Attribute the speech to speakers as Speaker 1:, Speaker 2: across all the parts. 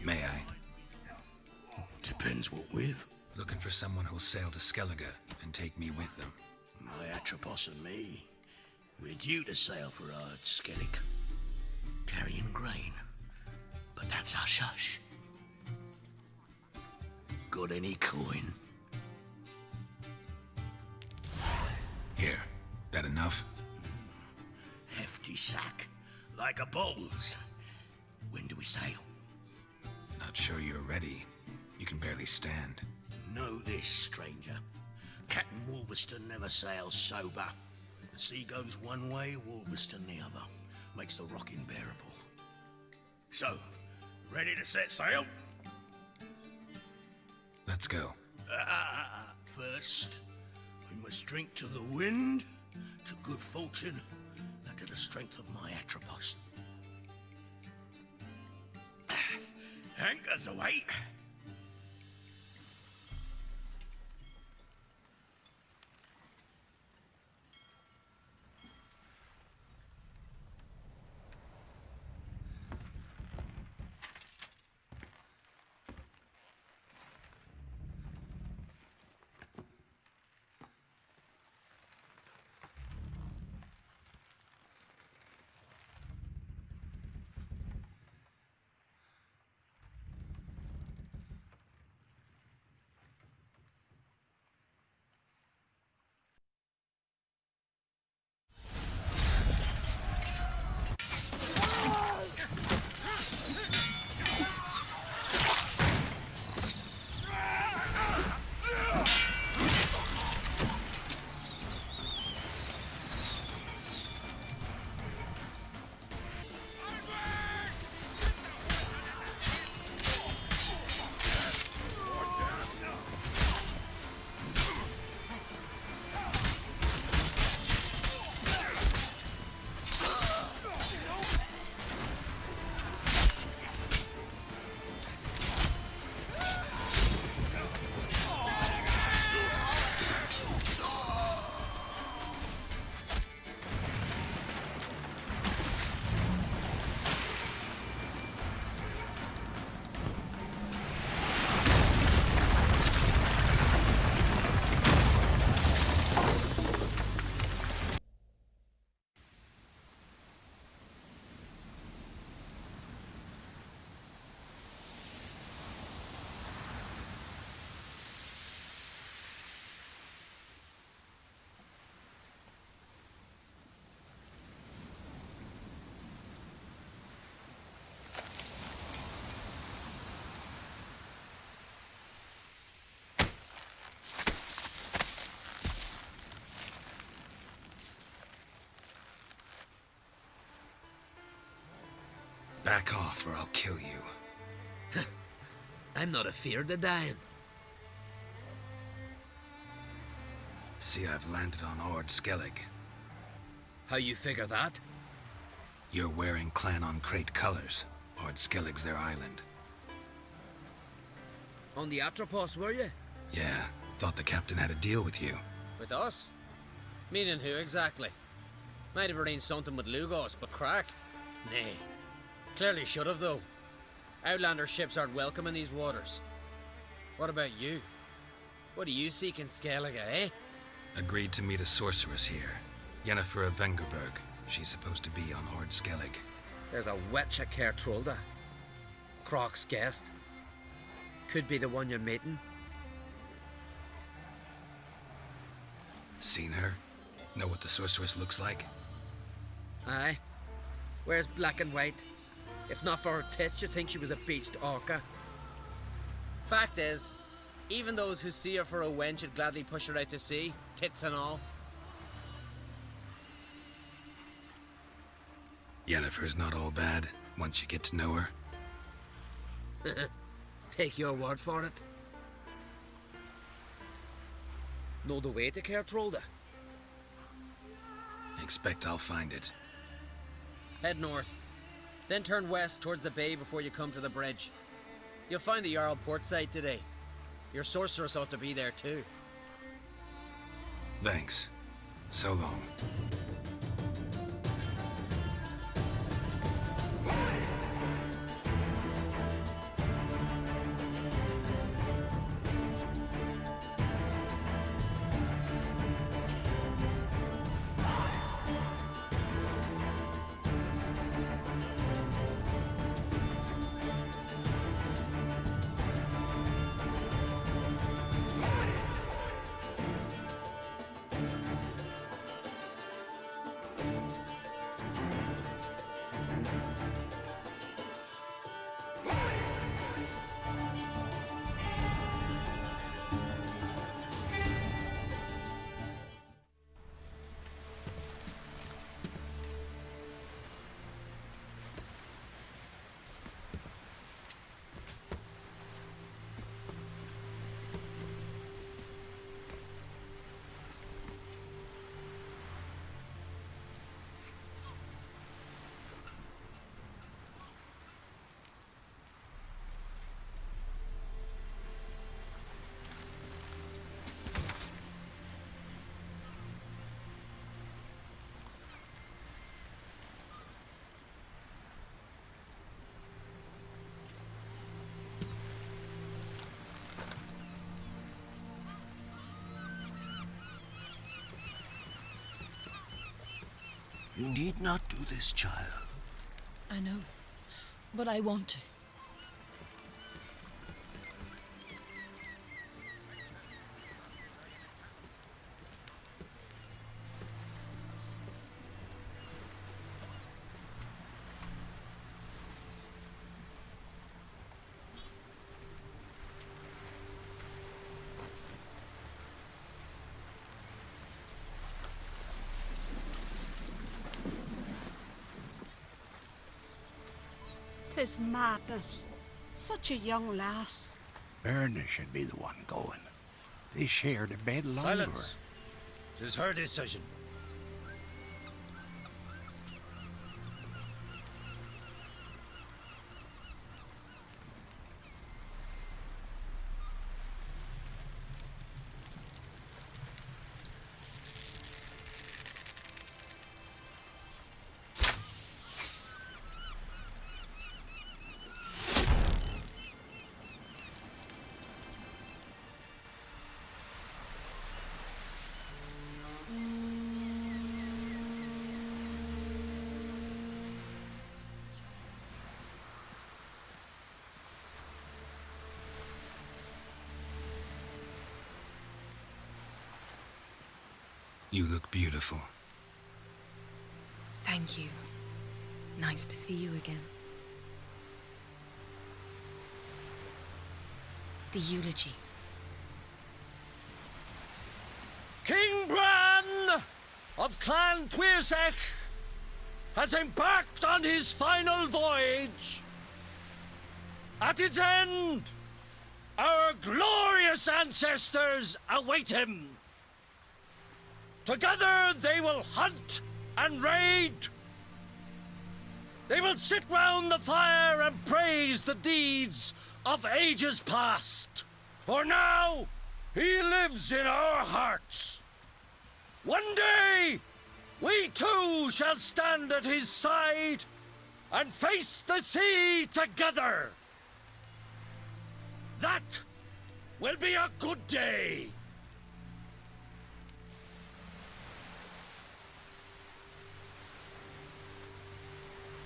Speaker 1: May I?
Speaker 2: Depends what with.
Speaker 1: Looking for someone who'll sail to Skellige and take me with them.
Speaker 2: My Atropos and me, we're due to sail for our Skellige, carrying grain. But that's hush-hush. Got any coin?
Speaker 1: Here, that enough?
Speaker 2: Hefty sack, like a bull's. When do we sail?
Speaker 1: Not sure you're ready. You can barely stand.
Speaker 2: Know this, stranger. Captain Wolverston never sails sober. The sea goes one way, Wolverston the other. Makes the rocking bearable. So, ready to set sail?
Speaker 1: Let's go.
Speaker 2: First, we must drink to the wind, to good fortune, and to the strength of my Atropos. Anchors away.
Speaker 1: Back off or I'll kill you.
Speaker 3: I'm not afeard of dying.
Speaker 1: See, I've landed on Ord Skellige.
Speaker 3: How you figure that?
Speaker 1: You're wearing Clan on Crate colors. Ord Skellige's their island.
Speaker 3: On the Atropos, were you?
Speaker 1: Yeah, thought the captain had a deal with you.
Speaker 3: With us? Meaning who exactly? Might have arranged something with Lugos, but crack? Nay. Clearly should have, though. Outlander ships aren't welcome in these waters. What about you? What do you seek in Skellige, eh?
Speaker 1: Agreed to meet a sorceress here. Yennefer of Vengerberg. She's supposed to be on Ord Skellige.
Speaker 3: There's a witch at Kertrolda. Croc's guest. Could be the one you're meeting.
Speaker 1: Seen her? Know what the sorceress looks like?
Speaker 3: Aye. Wears black and white. If not for her tits, you'd think she was a beached orca. Fact is, even those who see her for a wench would gladly push her out to sea, tits and all.
Speaker 1: Yennefer's not all bad, once you get to know her.
Speaker 3: Take your word for it. Know the way to Kertrolda?
Speaker 1: Expect I'll find it.
Speaker 3: Head north. Then turn west towards the bay before you come to the bridge. You'll find the Jarl port site today. Your sorceress ought to be there too.
Speaker 1: Thanks. So long.
Speaker 2: You need not do this, child.
Speaker 4: I know, but I want to.
Speaker 5: Tis madness. Such a young lass.
Speaker 2: Erna should be the one going. They shared a bed longer.
Speaker 3: Silence. 'Tis her decision.
Speaker 1: You look beautiful.
Speaker 4: Thank you. Nice to see you again. The eulogy.
Speaker 3: King Bran of Clan Twirsech has embarked on his final voyage. At its end, our glorious ancestors await him. Together they will hunt and raid. They will sit round the fire and praise the deeds of ages past. For now, he lives in our hearts. One day, we too shall stand at his side and face the sea together. That will be a good day.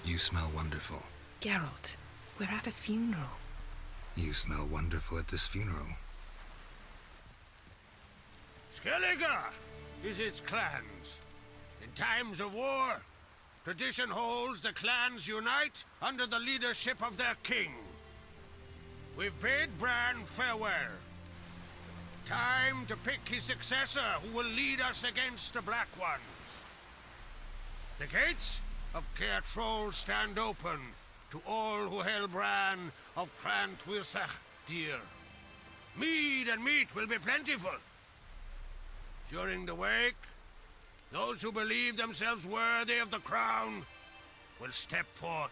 Speaker 1: You smell wonderful.
Speaker 4: Geralt, we're at a funeral.
Speaker 1: You smell wonderful at this funeral.
Speaker 2: Skellige is its clans. In times of war, tradition holds the clans unite under the leadership of their king. We've bid Bran farewell. Time to pick his successor who will lead us against the Black Ones. The gates of Caer stand open to all who held Bran of Clan Twirsech dear. Mead and meat will be plentiful. During the wake, those who believe themselves worthy of the crown will step forth.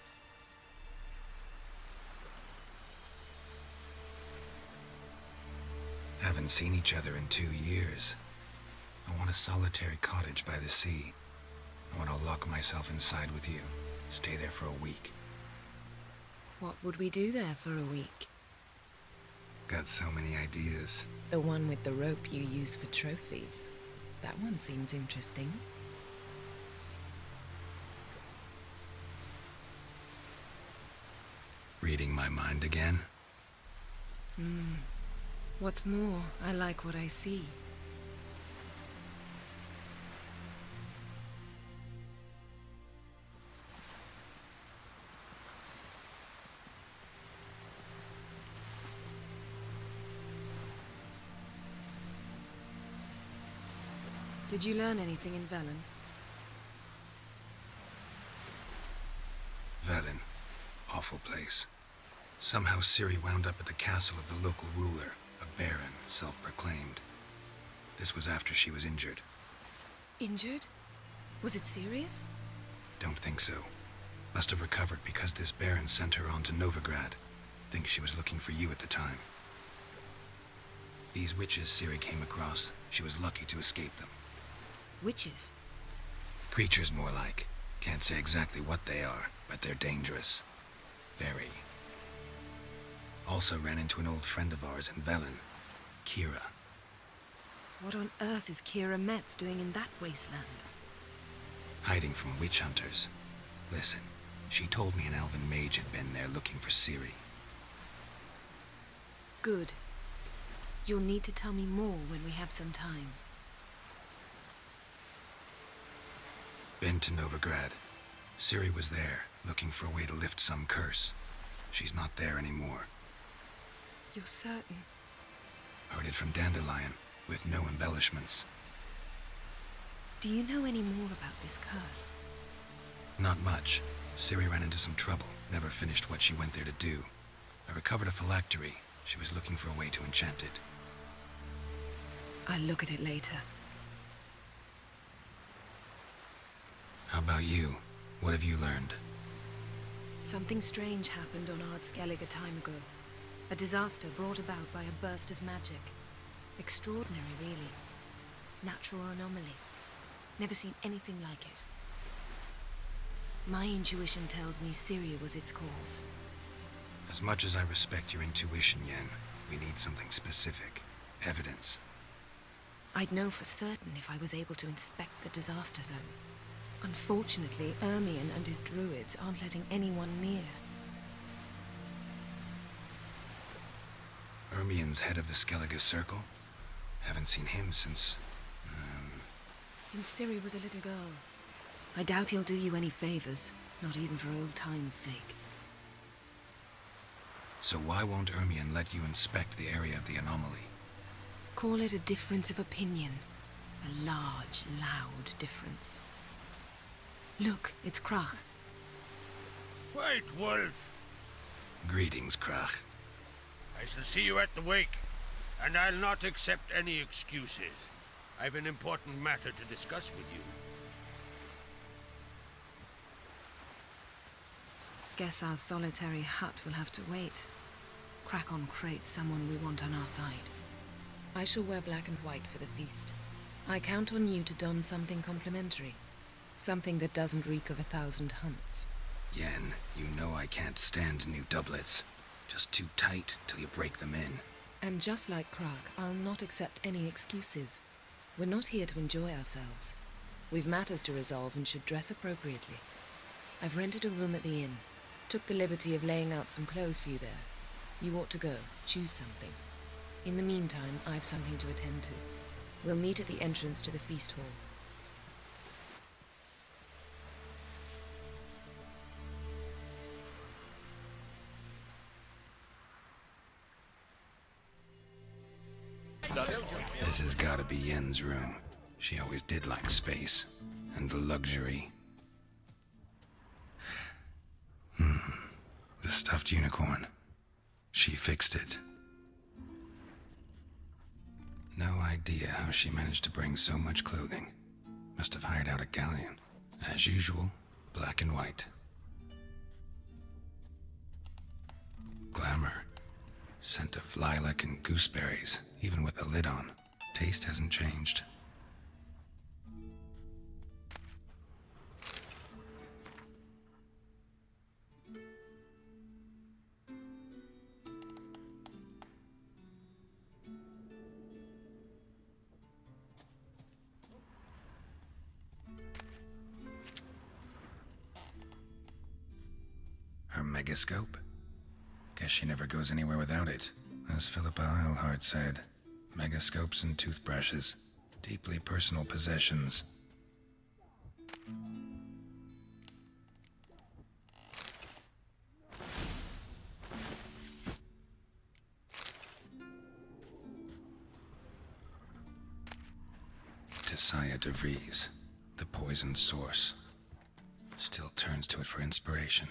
Speaker 1: Haven't seen each other in 2 years. I want a solitary cottage by the sea. I want to lock myself inside with you. Stay there for a week.
Speaker 4: What would we do there for a week?
Speaker 1: Got so many ideas.
Speaker 4: The one with the rope you use for trophies. That one seems interesting.
Speaker 1: Reading my mind again?
Speaker 4: What's more, I like what I see. Did you learn anything in Velen?
Speaker 1: Velen. Awful place. Somehow Ciri wound up at the castle of the local ruler, a baron, self-proclaimed. This was after she was injured.
Speaker 4: Injured? Was it serious?
Speaker 1: Don't think so. Must have recovered because this baron sent her on to Novigrad. Think she was looking for you at the time. These witches Ciri came across, she was lucky to escape them.
Speaker 4: Witches?
Speaker 1: Creatures more like. Can't say exactly what they are, but they're dangerous. Very. Also ran into an old friend of ours in Velen, Kira.
Speaker 4: What on earth is Kira Metz doing in that wasteland?
Speaker 1: hiding from witch hunters. Listen, she told me an elven mage had been there looking for Ciri.
Speaker 6: Good. You'll need to tell me more when we have some time.
Speaker 1: Been to Novigrad. Ciri was there, looking for a way to lift some curse. She's not there anymore.
Speaker 6: You're certain?
Speaker 1: Heard it from Dandelion, with no embellishments.
Speaker 6: Do you know any more about this curse?
Speaker 1: Not much. Ciri ran into some trouble, never finished what she went there to do. I recovered a phylactery. She was looking for a way to enchant it.
Speaker 6: I'll look at it later.
Speaker 1: How about you? What have you learned?
Speaker 6: Something strange happened on Skellige a time ago. A disaster brought about by a burst of magic. Extraordinary, really. Natural anomaly. Never seen anything like it. My intuition tells me Ciri was its cause.
Speaker 1: As much as I respect your intuition, Yen, we need something specific. Evidence.
Speaker 6: I'd know for certain if I was able to inspect the disaster zone. Unfortunately, Ermion and his druids aren't letting anyone near.
Speaker 1: Ermion's head of the Skellige Circle? Haven't seen him since...
Speaker 6: Since Ciri was a little girl. I doubt he'll do you any favors, not even for old time's sake.
Speaker 1: So why won't Ermion let you inspect the area of the anomaly?
Speaker 6: Call it a difference of opinion. A large, loud difference. Look, it's Krach.
Speaker 2: White Wolf!
Speaker 1: Greetings, Krach.
Speaker 2: I shall see you at the wake, and I'll not accept any excuses. I've an important matter to discuss with you.
Speaker 6: Guess our solitary hut will have to wait. Crack on crate someone we want on our side. I shall wear black and white for the feast. I count on you to don something complimentary. Something that doesn't reek of 1,000 hunts.
Speaker 1: Yen, you know I can't stand new doublets. Just too tight till you break them in.
Speaker 6: And just like Krach, I'll not accept any excuses. We're not here to enjoy ourselves. We've matters to resolve and should dress appropriately. I've rented a room at the inn. Took the liberty of laying out some clothes for you there. You ought to go. Choose something. In the meantime, I've something to attend to. We'll meet at the entrance to the feast hall.
Speaker 1: This has gotta be Yen's room. She always did like space. And luxury. The stuffed unicorn. She fixed it. No idea how she managed to bring so much clothing. Must have hired out a galleon. As usual, black and white. Glamour. Scent of lilac and gooseberries, even with the lid on. Taste hasn't changed. Her megascope? Guess she never goes anywhere without it. As Philippa Eilhart said, megascopes and toothbrushes, deeply personal possessions. Tessia de Vries, the poisoned source. Still turns to it for inspiration.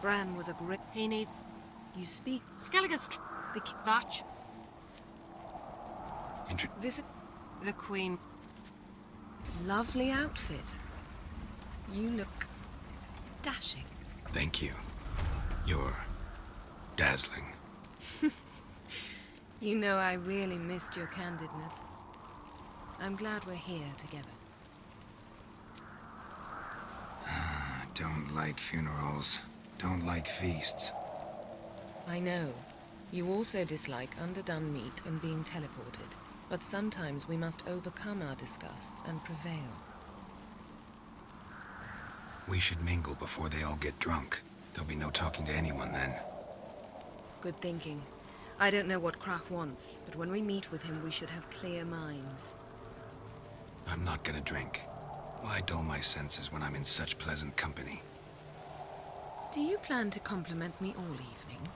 Speaker 6: Bran was a great...
Speaker 7: He needs...
Speaker 6: You speak...
Speaker 7: Skellige's
Speaker 6: The...
Speaker 7: thatch.
Speaker 6: This...
Speaker 7: The Queen.
Speaker 6: Lovely outfit. You look... dashing.
Speaker 1: Thank you. You're... dazzling.
Speaker 6: You know I really missed your candidness. I'm glad we're here together.
Speaker 1: Don't like funerals. Don't like feasts.
Speaker 6: I know. You also dislike underdone meat and being teleported. But sometimes we must overcome our disgusts and prevail.
Speaker 1: We should mingle before they all get drunk. There'll be no talking to anyone then.
Speaker 6: Good thinking. I don't know what Krach wants, but when we meet with him, we should have clear minds.
Speaker 1: I'm not gonna drink. Why dull my senses when I'm in such pleasant company?
Speaker 6: Do you plan to compliment me all evening?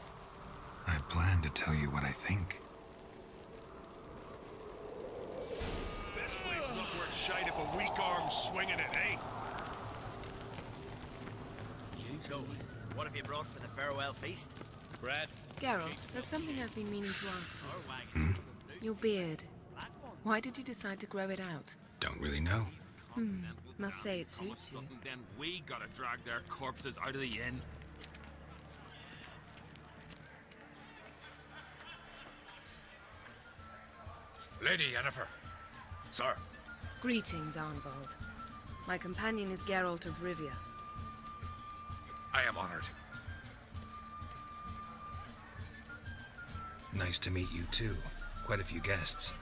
Speaker 1: I plan to tell you what I think.
Speaker 7: This blade's not worth shite if a weak arm's swinging it, eh?
Speaker 8: So, what have you brought for the farewell feast?
Speaker 7: Bread.
Speaker 6: Geralt, there's something I've been meaning to ask you. Your beard. Why did you decide to grow it out?
Speaker 1: Don't really know.
Speaker 6: Must say it suits you.
Speaker 7: Then we gotta drag their corpses out of the inn. Lady Yennefer.
Speaker 2: Sir,
Speaker 6: Greetings, Arnvald. My companion is Geralt of Rivia.
Speaker 7: I am honored.
Speaker 1: Nice to meet you too. Quite a few guests.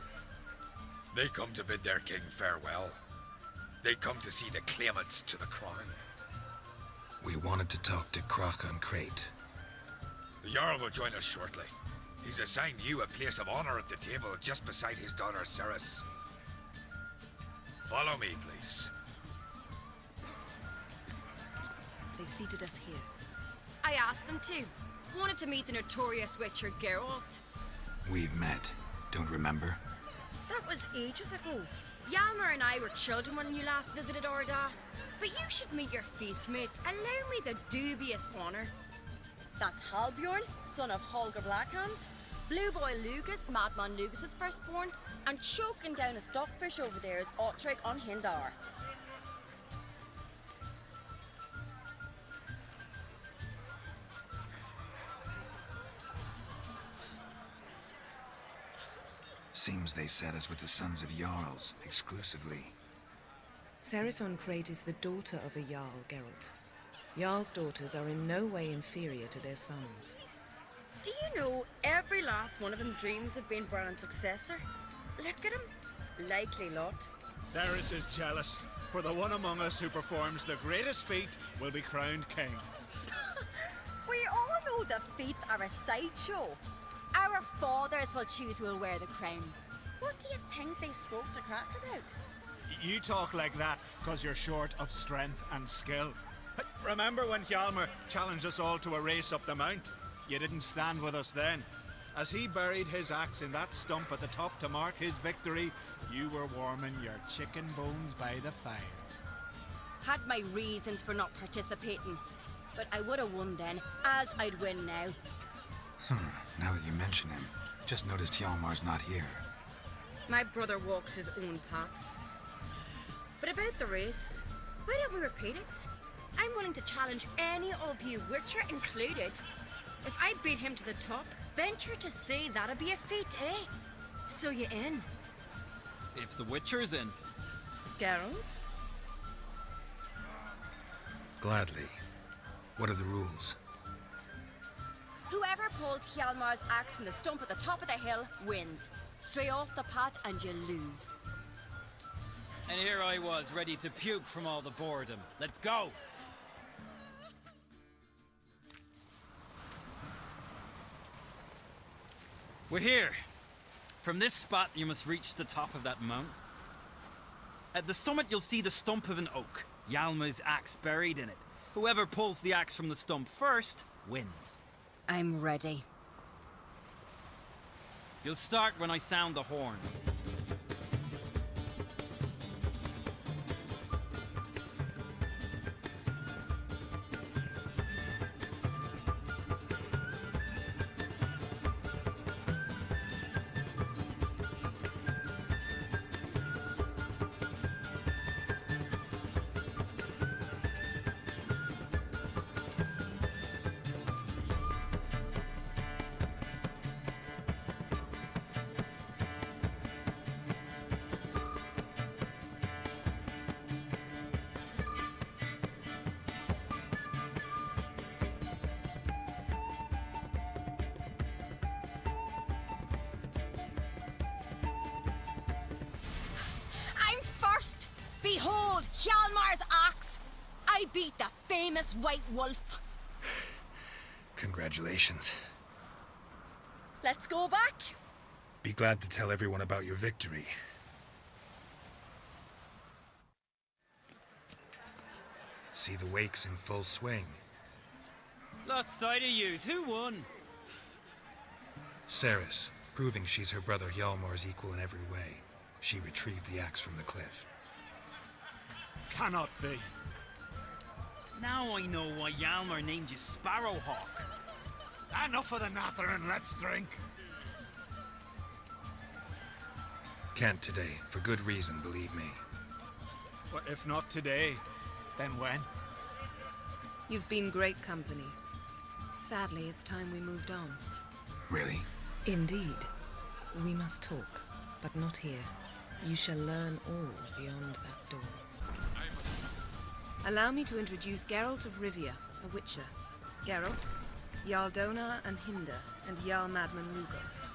Speaker 7: They come to bid their king farewell. They come to see the claimants to the crown.
Speaker 1: We wanted to talk to Krach on Crate.
Speaker 7: The Jarl will join us shortly. He's assigned you a place of honor at the table just beside his daughter Ceres. Follow me, please.
Speaker 6: They've seated us here.
Speaker 9: I asked them to. Wanted to meet the notorious witcher Geralt.
Speaker 1: We've met. Don't remember?
Speaker 9: That was ages ago. Yalmer and I were children when you last visited Orda. But you should meet your feast mates. Allow me the dubious honour. That's Halbjorn, son of Holger Blackhand. Blue Boy Lugas, Madman Lugas's firstborn. And choking down a stockfish over there is Otric on Hindar.
Speaker 1: Seems they set us with the sons of Jarls, exclusively.
Speaker 6: Ceres on Crate is the daughter of a Jarl, Geralt. Jarl's daughters are in no way inferior to their sons.
Speaker 9: Do you know every last one of them dreams of being Bran's successor? Look at him. Likely lot.
Speaker 10: Ceres is jealous, for the one among us who performs the greatest feat will be crowned king.
Speaker 9: We all know the feats are a sideshow. Our fathers will choose who will wear the crown. What do you think they spoke to Krach about?
Speaker 10: You talk like that because you're short of strength and skill. Remember when Hjalmar challenged us all to a race up the mount? You didn't stand with us then. As he buried his axe in that stump at the top to mark his victory, you were warming your chicken bones by the fire.
Speaker 9: Had my reasons for not participating. But I would have won then, as I'd win now.
Speaker 1: Now that you mention him, just noticed Hjalmar's not here.
Speaker 9: My brother walks his own paths. But about the race, why don't we repeat it? I'm willing to challenge any of you, Witcher included. If I beat him to the top, venture to say that'd be a feat, eh? So you in?
Speaker 8: If the Witcher's in.
Speaker 6: Geralt?
Speaker 1: Gladly. What are the rules?
Speaker 9: Whoever pulls Hjalmar's axe from the stump at the top of the hill wins. Stray off the path and you lose.
Speaker 8: And here I was, ready to puke from all the boredom. Let's go! We're here. From this spot, you must reach the top of that mount. At the summit, you'll see the stump of an oak. Hjalmar's axe buried in it. Whoever pulls the axe from the stump first wins.
Speaker 9: I'm ready.
Speaker 8: You'll start when I sound the horn.
Speaker 9: Behold, Hjalmar's axe! I beat the famous White Wolf.
Speaker 1: Congratulations.
Speaker 9: Let's go back.
Speaker 1: Be glad to tell everyone about your victory. See the wakes in full swing.
Speaker 8: Lost sight of yous. Who won?
Speaker 1: Ceres, proving she's her brother Hjalmar's equal in every way. She retrieved the axe from the cliff.
Speaker 10: Cannot be.
Speaker 8: Now I know why Hjalmar named you Sparrowhawk.
Speaker 10: Enough of the natter and let's drink.
Speaker 1: Can't today, for good reason, believe me.
Speaker 10: Well, if not today, then when?
Speaker 6: You've been great company. Sadly, it's time we moved on.
Speaker 1: Really?
Speaker 6: Indeed. We must talk, but not here. You shall learn all beyond that door. Allow me to introduce Geralt of Rivia, a witcher. Geralt, Jarl Dona and Hinder, and Jarl Madman Lugos.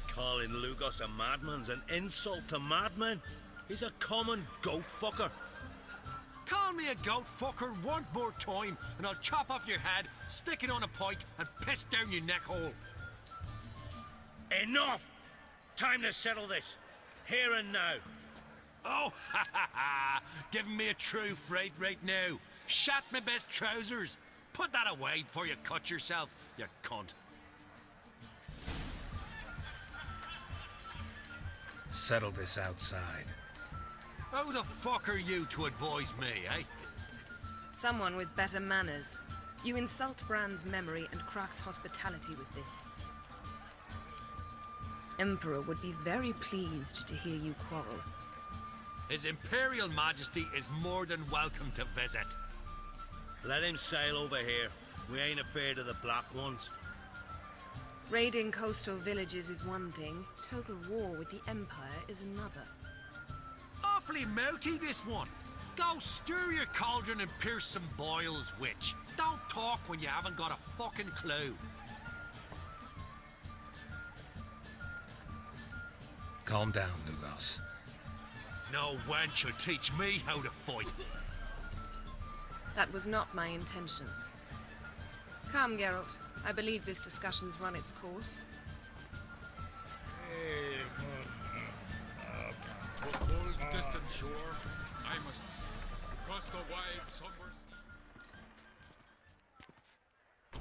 Speaker 2: Calling Lugos a madman's an insult to madmen. He's a common goat fucker.
Speaker 11: Call me a goat fucker one more time, and I'll chop off your head, stick it on a pike, and piss down your neck hole.
Speaker 2: Enough! Time to settle this. Here and now.
Speaker 11: Oh, ha ha ha! Giving me a true fright right now. Shat my best trousers. Put that away before you cut yourself, you cunt.
Speaker 1: Settle this outside.
Speaker 11: Who the fuck are you to advise me, eh?
Speaker 6: Someone with better manners. You insult Bran's memory and Krach's hospitality with this. Emperor would be very pleased to hear you quarrel.
Speaker 11: His Imperial Majesty is more than welcome to visit.
Speaker 2: Let him sail over here. We ain't afraid of the black ones.
Speaker 6: Raiding coastal villages is one thing. Total war with the Empire is another.
Speaker 11: Awfully mouty, this one. Go stir your cauldron and pierce some boils, witch. Don't talk when you haven't got a fucking clue.
Speaker 1: Calm down, Lugos.
Speaker 11: No wench will teach me how to fight.
Speaker 6: That was not my intention. Come, Geralt. I believe this discussion's run its course.
Speaker 7: To a cold, distant shore, I must cross the wide somber sea.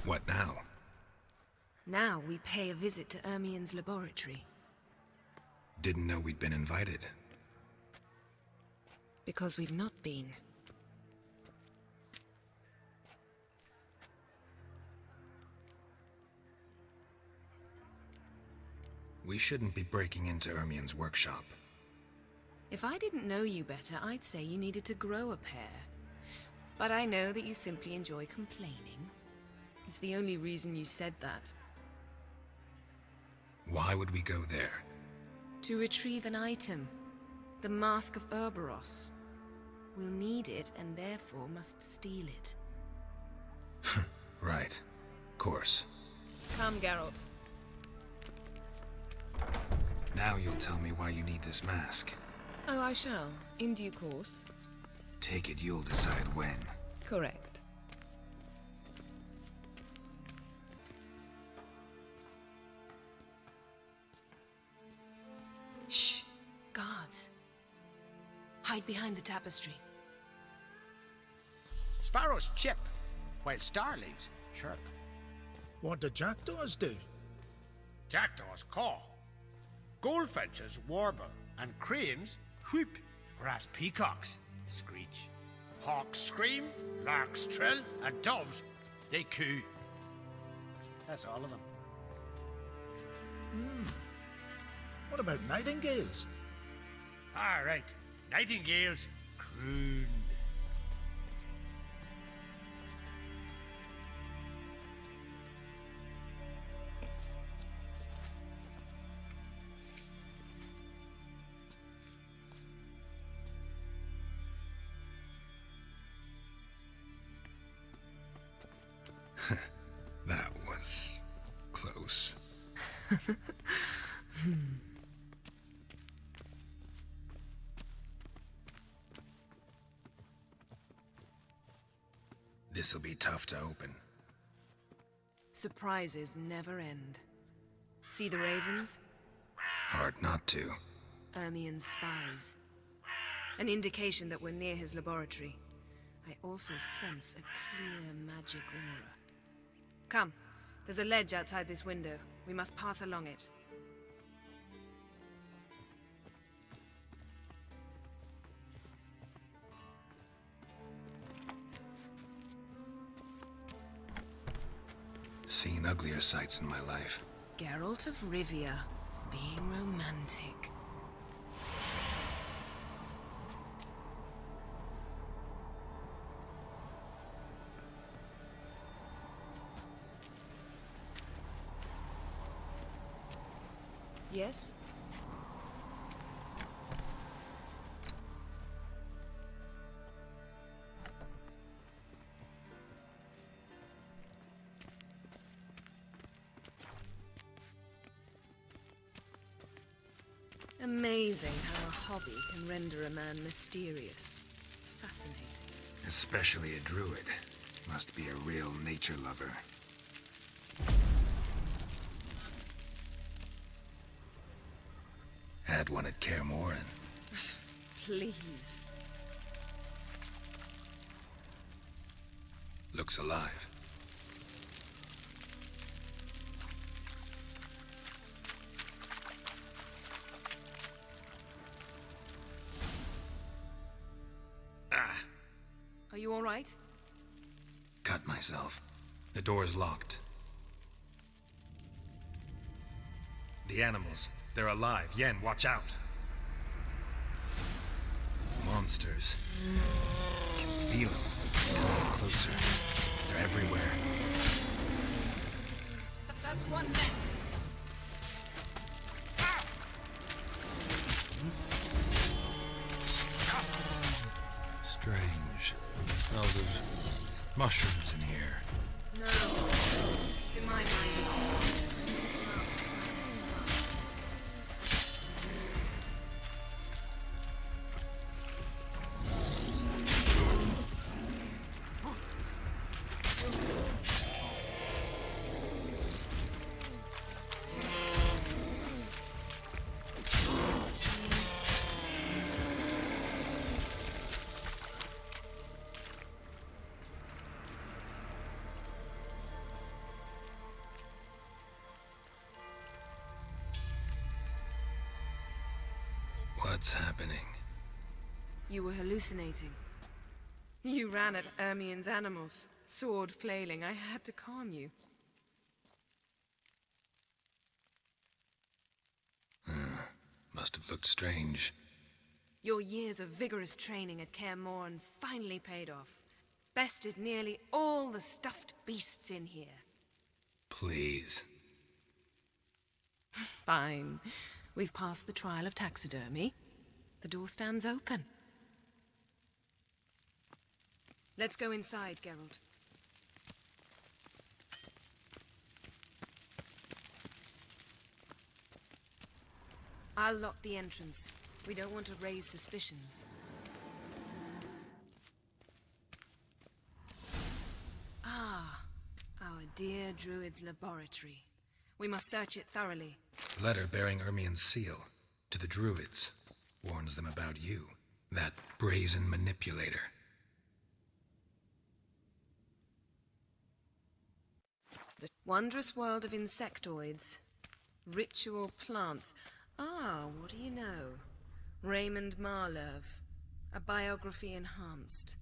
Speaker 1: What now?
Speaker 6: Now we pay a visit to Ermien's laboratory.
Speaker 1: Didn't know we'd been invited.
Speaker 6: Because we've not been.
Speaker 1: We shouldn't be breaking into Ermien's workshop.
Speaker 6: If I didn't know you better, I'd say you needed to grow a pair. But I know that you simply enjoy complaining. It's the only reason you said that.
Speaker 1: Why would we go there?
Speaker 6: To retrieve an item. The Mask of Ouroboros. We'll need it and therefore must steal it.
Speaker 1: Right. Course.
Speaker 6: Come, Geralt.
Speaker 1: Now you'll tell me why you need this mask.
Speaker 6: Oh, I shall. In due course.
Speaker 1: Take it you'll decide when.
Speaker 6: Correct. Shh. Guards. Hide behind the tapestry.
Speaker 2: Sparrows chip, while starlings chirp.
Speaker 10: What do jackdaws do?
Speaker 2: Jackdaws caw. Goldfinches warble, and cranes whoop, whereas peacocks screech. Hawks scream, larks trill, and doves, they coo. That's all of them.
Speaker 10: What about nightingales?
Speaker 2: All right, nightingales crooned.
Speaker 1: That was close. This'll be tough to open.
Speaker 6: Surprises never end. See the ravens?
Speaker 1: Hard not to.
Speaker 6: Ermien's spies. An indication that we're near his laboratory. I also sense a clear magic aura. Come, there's a ledge outside this window. We must pass along it.
Speaker 1: Seen uglier sights in my life.
Speaker 6: Geralt of Rivia, being romantic. Yes? Amazing how a hobby can render a man mysterious. Fascinating.
Speaker 1: Especially a druid. Must be a real nature lover. Had one at Kaer Morhen.
Speaker 6: Please.
Speaker 1: Looks alive.
Speaker 6: Are you all right?
Speaker 1: Cut myself. The door's locked. The animals. They're alive. Yen, watch out. Monsters. Can feel them. Coming closer. They're everywhere.
Speaker 6: That's one less.
Speaker 1: Strange. Smells of mushrooms in here.
Speaker 6: No. To my mind, it's the scent of small plants drying in the sun.
Speaker 1: What's happening?
Speaker 6: You were hallucinating. You ran at Ermien's animals, sword flailing. I had to calm you.
Speaker 1: Must have looked strange.
Speaker 6: Your years of vigorous training at Kaer Morhen finally paid off. Bested nearly all the stuffed beasts in here.
Speaker 1: Please.
Speaker 6: Fine. We've passed the trial of taxidermy. The door stands open. Let's go inside, Geralt. I'll lock the entrance. We don't want to raise suspicions. Ah, our dear druid's laboratory. We must search it thoroughly.
Speaker 1: Letter bearing Ermien's seal to the druids. Warns them about you. That brazen manipulator.
Speaker 6: The wondrous world of insectoids. Ritual plants. Ah, what do you know? Raymond Marlove. A biography enhanced.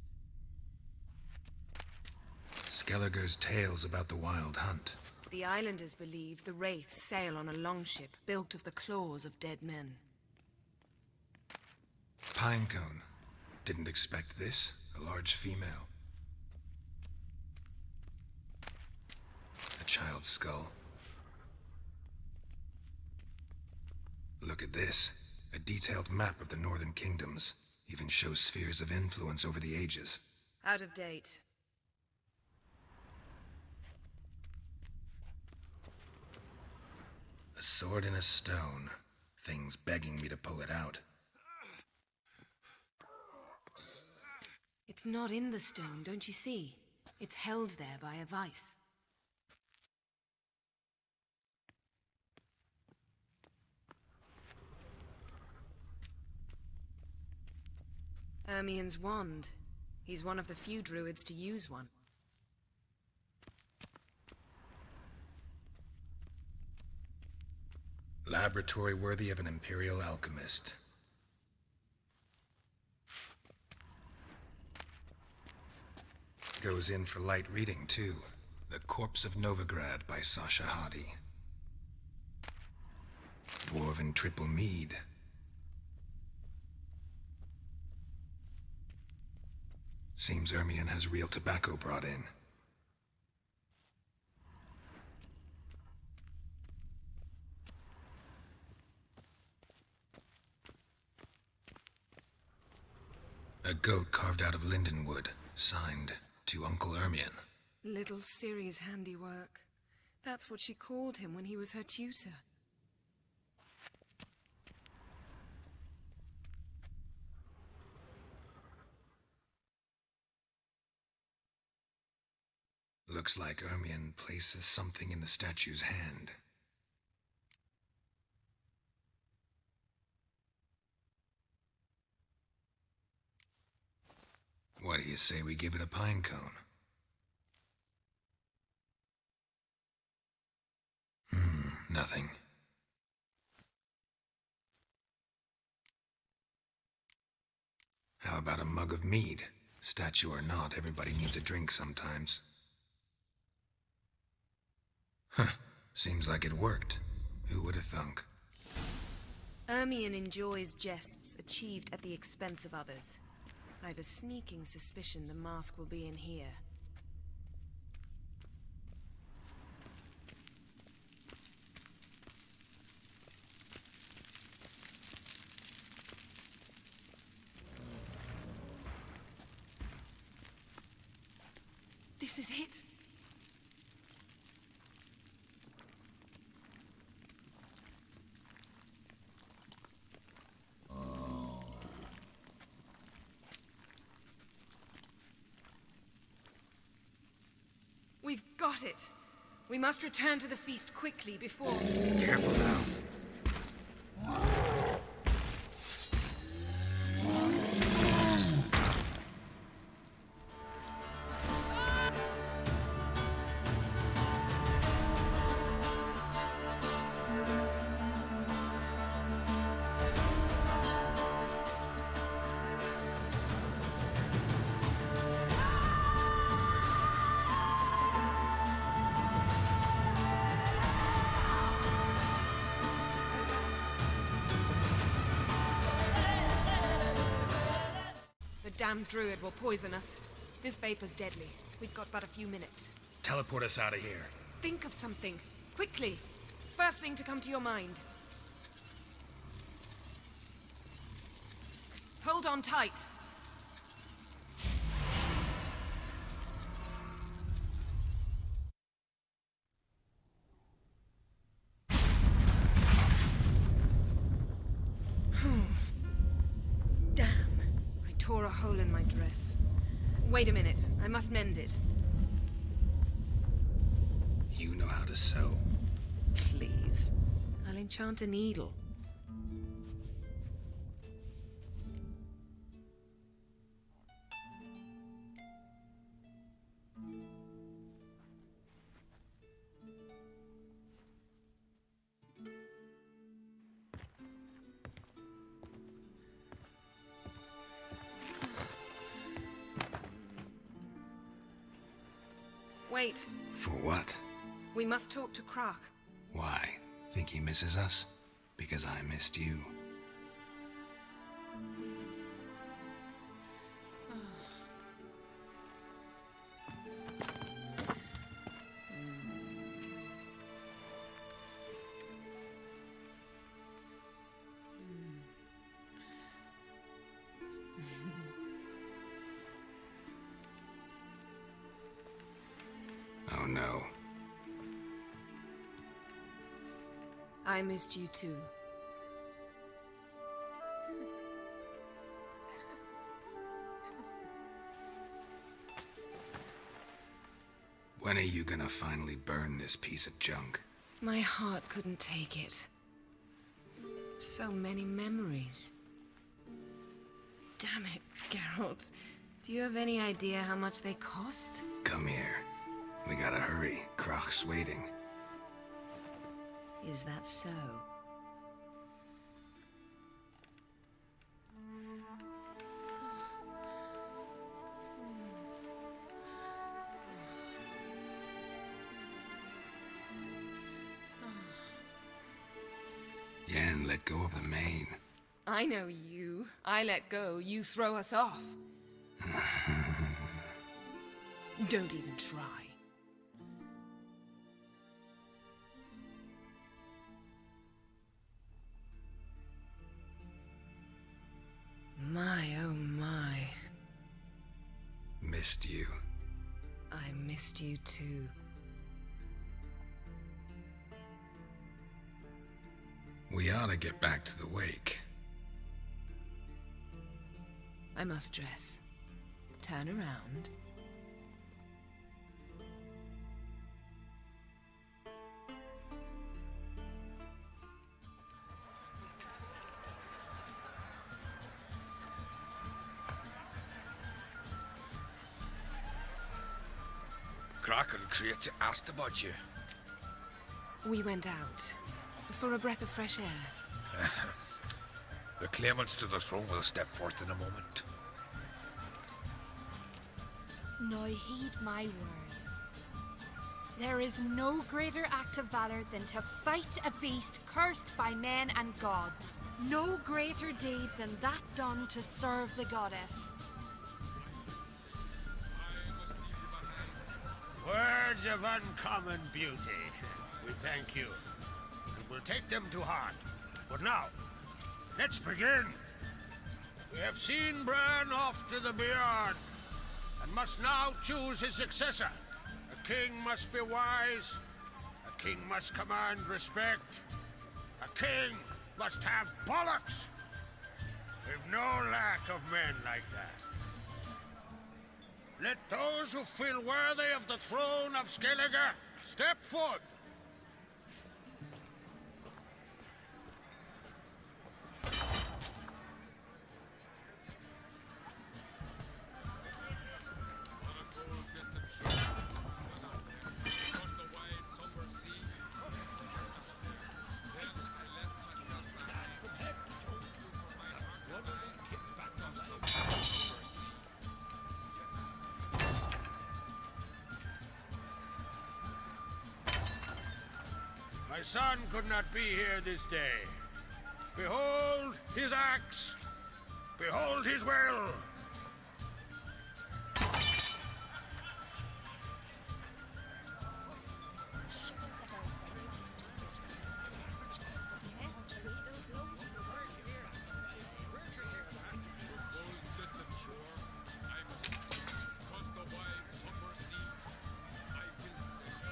Speaker 1: Skellige's tales about the wild hunt.
Speaker 6: The islanders believe the wraiths sail on a longship built of the claws of dead men.
Speaker 1: Pinecone. Didn't expect this. A large female. A child's skull. Look at this. A detailed map of the northern kingdoms. Even shows spheres of influence over the ages.
Speaker 6: Out of date.
Speaker 1: A sword in a stone. Things begging me to pull it out.
Speaker 6: It's not in the stone, don't you see? It's held there by a vice. Ermien's wand. He's one of the few druids to use one.
Speaker 1: Laboratory worthy of an imperial alchemist. Goes in for light reading, too. The Corpse of Novigradu by Sasha Hadi. Dwarven triple mead. Seems Ermien has real tobacco brought in. A goat carved out of linden wood, signed to Uncle Ermien.
Speaker 6: Little Ciri's handiwork. That's what she called him when he was her tutor.
Speaker 1: Looks like Ermien places something in the statue's hand. What do you say we give it a pine cone? Nothing. How about a mug of mead? Statue or not, everybody needs a drink sometimes. Huh. Seems like it worked. Who would have thunk?
Speaker 6: Ermien enjoys jests achieved at the expense of others. I've a sneaking suspicion the mask will be in here. This is it. We've got it. We must return to the feast quickly before...
Speaker 1: Careful now.
Speaker 6: Damn druid will poison us. This vapor's deadly. We've got but a few minutes.
Speaker 1: Teleport us out of here.
Speaker 6: Think of something. Quickly. First thing to come to your mind. Hold on tight. Tore a hole in my dress. Wait a minute. I must mend it.
Speaker 1: You know how to sew.
Speaker 6: Please. I'll enchant a needle. Wait.
Speaker 1: For what?
Speaker 6: We must talk to Krak.
Speaker 1: Why? Think he misses us? Because I missed you. Oh no.
Speaker 6: I missed you too.
Speaker 1: When are you gonna finally burn this piece of junk?
Speaker 6: My heart couldn't take it. So many memories. Damn it, Geralt. Do you have any idea how much they cost?
Speaker 1: Come here. We gotta hurry. Croc's waiting.
Speaker 6: Is that so?
Speaker 1: Yen let go of the mane.
Speaker 6: I know you. I let go, you throw us off. Don't even try. My, oh my.
Speaker 1: Missed you.
Speaker 6: I missed you too.
Speaker 1: We ought to get back to the wake.
Speaker 6: I must dress. Turn around.
Speaker 7: Croc and Crate asked about you.
Speaker 6: We went out for a breath of fresh air.
Speaker 7: The claimants to the throne will step forth in a moment.
Speaker 12: Now heed my words. There is no greater act of valor than to fight a beast cursed by men and gods. No greater deed than that done to serve the goddess.
Speaker 2: Words of uncommon beauty. We thank you. And we'll take them to heart. But now, let's begin. We have seen Bran off to the beyond, and must now choose his successor. A king must be wise. A king must command respect. A king must have bollocks. We've no lack of men like that. Let those who feel worthy of the throne of Skellige step forth. My son could not be here this day. Behold his axe. Behold his will.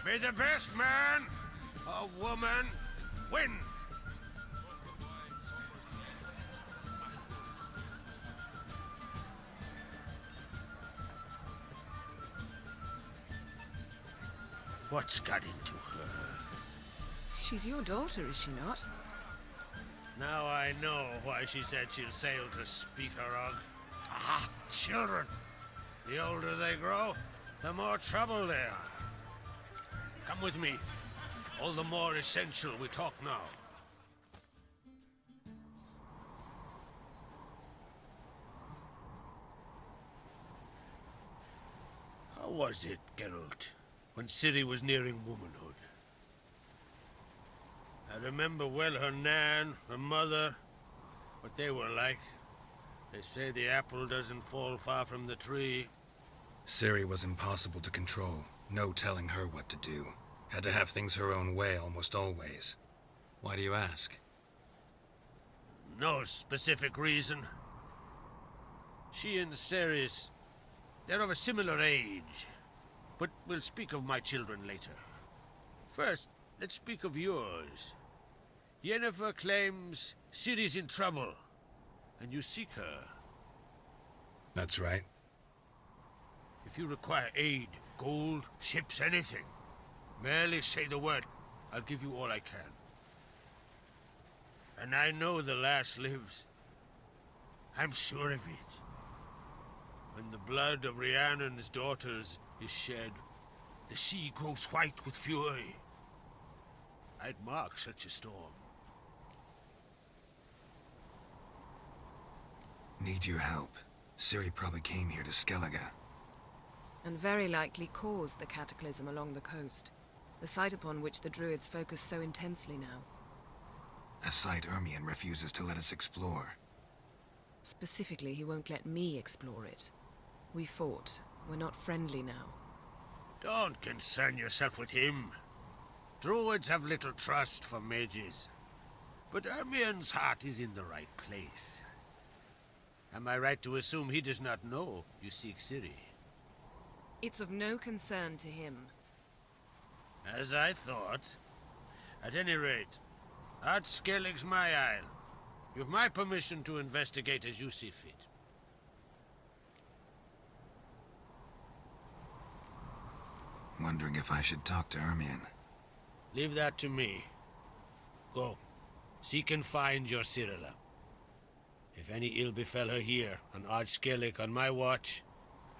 Speaker 2: May the best man or woman win. What's got into her?
Speaker 6: She's your daughter, is she not?
Speaker 2: Now I know why she said she'll sail to Speakerog. Ah, children. The older they grow, the more trouble they are. Come with me. All the more essential we talk now. How was it, Geralt, when Ciri was nearing womanhood? I remember well her nan, her mother, what they were like. They say the apple doesn't fall far from the tree.
Speaker 1: Ciri was impossible to control. No telling her what to do. Had to have things her own way almost always. Why do you ask?
Speaker 2: No specific reason. She and Ceres, they're of a similar age. But we'll speak of my children later. First, let's speak of yours. Yennefer claims Ciri's in trouble, and you seek her.
Speaker 1: That's right.
Speaker 2: If you require aid, Gold, ships, anything. Merely say the word. I'll give you all I can. And I know the lass lives. I'm sure of it. When the blood of Rhiannon's daughters is shed, the sea grows white with fury. I'd mark such a storm.
Speaker 1: Need your help. Ciri probably came here to Skellige.
Speaker 6: And very likely caused the cataclysm along the coast, the site upon which the Druids focus so intensely now.
Speaker 1: A site Ermion refuses to let us explore.
Speaker 6: Specifically, he won't let me explore it. We fought. We're not friendly now.
Speaker 2: Don't concern yourself with him. Druids have little trust for mages. But Ermion's heart is in the right place. Am I right to assume he does not know you seek Ciri?
Speaker 6: It's of no concern to him.
Speaker 2: As I thought. At any rate, Art Skellige's my isle. You've my permission to investigate as you see fit.
Speaker 1: Wondering if I should talk to Ermion.
Speaker 2: Leave that to me. Go. Seek and find your Cirilla. If any ill befell her here, on Ard Skellige on my watch,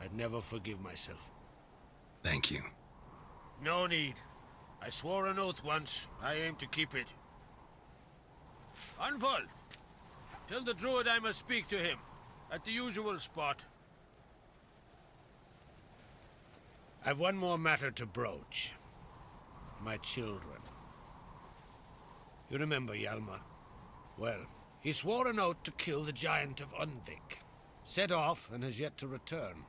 Speaker 2: I'd never forgive myself.
Speaker 1: Thank you.
Speaker 2: No need. I swore an oath once. I aim to keep it. Unfold! Tell the druid I must speak to him, at the usual spot. I've one more matter to broach. My children. You remember Hjalmar? Well, he swore an oath to kill the giant of Undvik. Set off and has yet to return.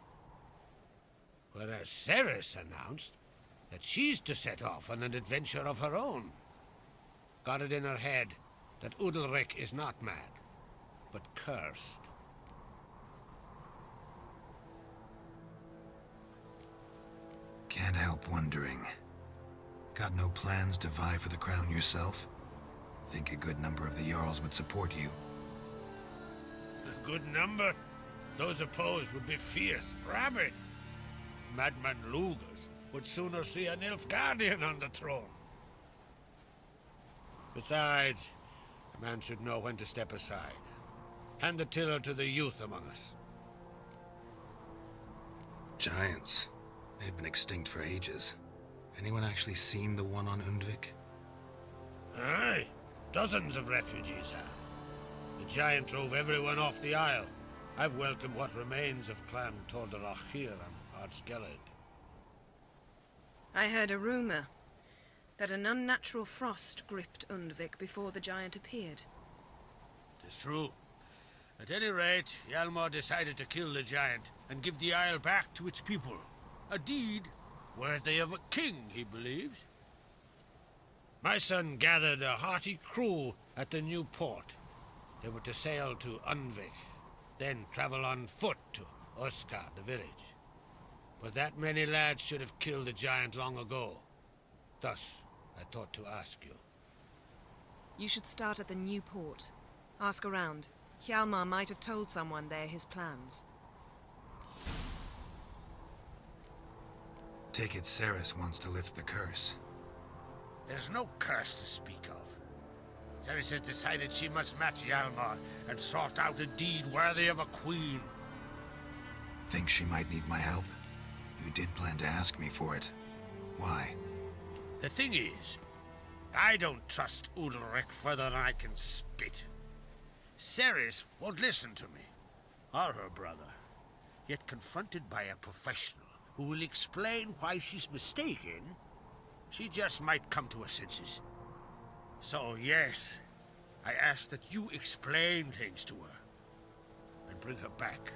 Speaker 2: Whereas Ceres announced that she's to set off on an adventure of her own. Got it in her head that Udalric is not mad, but cursed.
Speaker 1: Can't help wondering. Got no plans to vie for the crown yourself? Think a good number of the Jarls would support you.
Speaker 2: A good number? Those opposed would be fierce, rabid. Madman Lugas would sooner see an Nilfgaardian on the throne. Besides, a man should know when to step aside. Hand the tiller to the youth among us.
Speaker 1: Giants. They've been extinct for ages. Anyone actually seen the one on Undvik?
Speaker 2: Aye. Dozens of refugees have. The giant drove everyone off the isle. I've welcomed what remains of Clan Tordarach here on Ard Skellige.
Speaker 6: I heard a rumor that an unnatural frost gripped Undvik before the giant appeared.
Speaker 2: It's true. At any rate, Hjalmar decided to kill the giant and give the isle back to its people. A deed worthy of a king, he believes. My son gathered a hearty crew at the new port. They were to sail to Undvik, then travel on foot to Osgard, the village. But that many lads should have killed the giant long ago. Thus, I thought to ask you.
Speaker 6: You should start at the new port. Ask around. Hjalmar might have told someone there his plans.
Speaker 1: Take it Ceres wants to lift the curse.
Speaker 2: There's no curse to speak of. Ceres has decided she must match Hjalmar and sort out a deed worthy of a queen.
Speaker 1: Think she might need my help? You did plan to ask me for it. Why?
Speaker 2: The thing is, I don't trust Udalric further than I can spit. Ceres won't listen to me, or her brother. Yet confronted by a professional who will explain why she's mistaken, she just might come to her senses. So yes, I ask that you explain things to her and bring her back.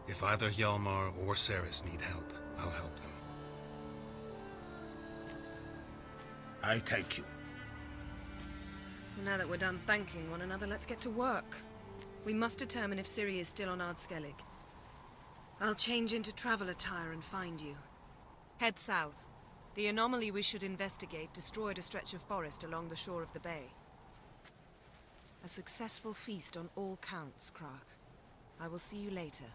Speaker 1: If either Hjalmar or Ceres need help, I'll help them.
Speaker 2: I thank you.
Speaker 6: Well, now that we're done thanking one another, let's get to work. We must determine if Ciri is still on Ard Skellige. I'll change into travel attire and find you. Head south. The anomaly we should investigate destroyed a stretch of forest along the shore of the bay. A successful feast on all counts, Krach. I will see you later.